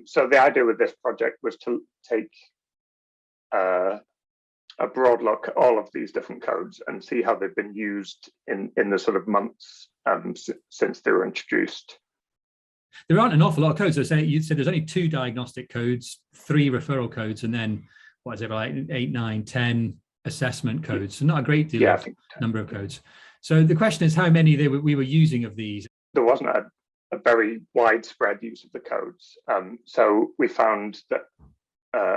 So the idea with this project was to take a broad look at all of these different codes and see how they've been used in the sort of months since they were introduced. There aren't an awful lot of codes. So you said there's only 2 diagnostic codes, 3 referral codes, and then what is it, like 8, 9, 10 assessment codes. So not a great deal of number of codes. So the question is how many we were using of these. There wasn't a very widespread use of the codes. So we found that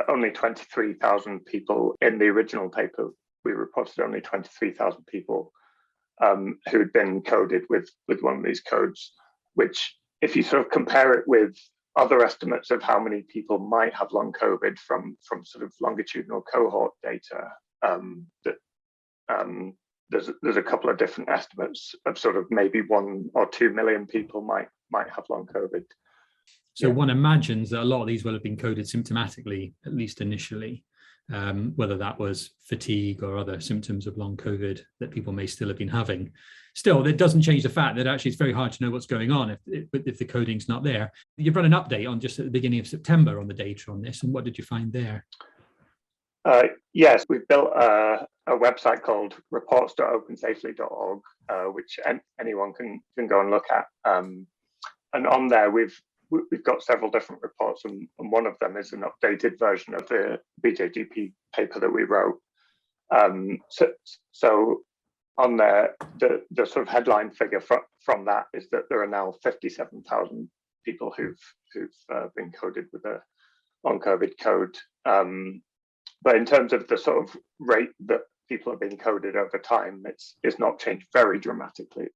only 23,000 people in the original paper, we reported only 23,000 people who'd been coded with one of these codes, which if you sort of compare it with other estimates of how many people might have long COVID from sort of longitudinal cohort data, there's a couple of different estimates of sort of maybe 1 or 2 million people might have long COVID. So one imagines that a lot of these will have been coded symptomatically, at least initially, whether that was fatigue or other symptoms of long COVID that people may still have been having. Still, that doesn't change the fact that actually it's very hard to know what's going on if the coding's not there. You've run an update on just at the beginning of September on the data on this, and what did you find there? Yes, we've built a website called reports.opensafely.org, which anyone can go and look at. And on there, we've got several different reports, and one of them is an updated version of the BJGP paper that we wrote. So on there, the sort of headline figure from that is that there are now 57,000 people who've been coded with a long COVID code. But in terms of the sort of rate that people are being coded over time, it's not changed very dramatically.